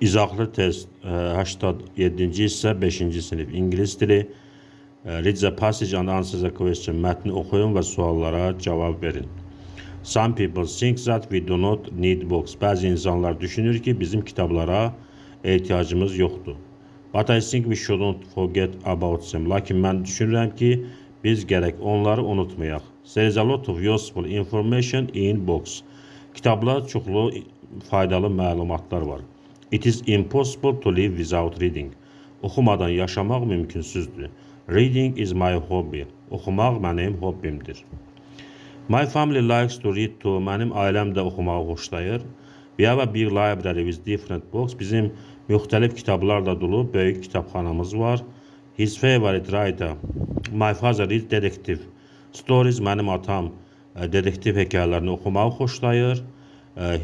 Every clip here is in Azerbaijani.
İzahlı test 87-ci hissə 5-ci sinif İngilis dili. Read the passage and answer the question. Mətni oxuyun və suallara cavab verin. Some people think that we do not need books. Bəzi insanlar düşünür ki, bizim kitablara ehtiyacımız yoxdur. But I think we shouldn't forget about them. Lakin mən düşünürəm ki, biz gərək onları unutmayaq. There is a lot of useful information in books. Kitablar çoxlu faydalı məlumatlar var. It is impossible to live without reading. Oxumadan yaşamaq mümkünsüzdür. Reading is my hobby. Oxumaq mənim hobbimdir. My family likes to read too. Mənim ailəm də oxumağı xoşlayır. We have a big library with different books. Bizim müxtəlif kitablarla dolu böyük kitabxanamız var. His favorite writer. My father reads detective stories. Mənim atam dedektiv hekayələrini oxumağı xoşlayır.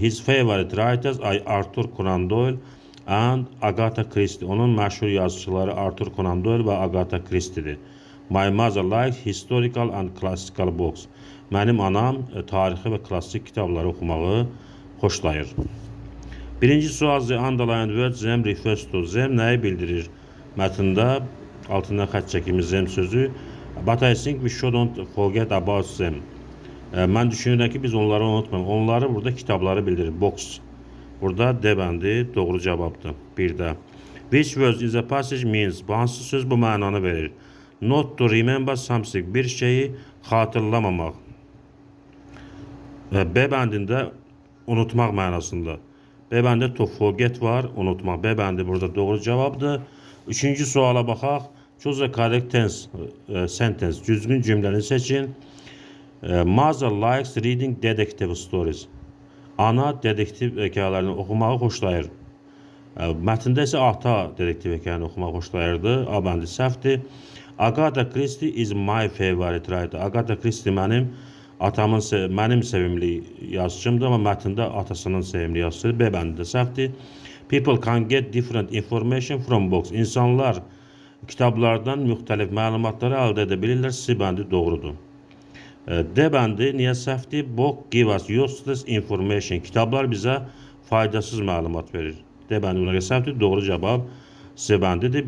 His favorite writers are Arthur Conan Doyle and Agatha Christie. Onun məşhur yazıçıları Arthur Conan Doyle və Agatha Christie'dir. My mother likes historical and classical books. Mənim anam tarixi və klassik kitabları oxumağı xoşlayır. Birinci sual, the underlined word them refers to. Them nəyi bildirir? Mətndə altından xətt çəkimiz them sözü. But I think we shouldn't forget about them. Mən düşünürəm ki, biz onları unutmayalım. Onları burada kitabları bildirir. Box. Burada D bəndi doğru cavabdır. Bir də. Which words is a passage means? Bu hansı söz bu mənanı verir? Not to remember something. Bir şeyi xatırlamamaq. B bəndində unutmaq mənasında. B bəndə to forget var, unutmaq. B bəndi burada doğru cavabdır. Üçüncü suala baxaq. Choose a correct sentence. Düzgün cümləni seçin. Mother likes reading detective stories. Ana dedektiv hekayələrini oxumağı xoşlayır. Mətndə isə ata dedektiv hekayəni oxumağı xoşlayırdı. A bəndi səhvdir. Agatha Christie is my favorite writer. Agatha Christie mənim sevimli yazıcımdır, amma mətndə atasının sevimli yazıcıdır. B bəndi də səhvdir. People can get different information from books. İnsanlar kitablardan müxtəlif məlumatları əldə edə bilirlər. C bəndi doğrudur. D bəndi niyə səhvdir? Book give us useless information. Kitablar bizə faydasız məlumat verir. D bəndi buna görə səhvdir. Doğru cavab C bəndidir.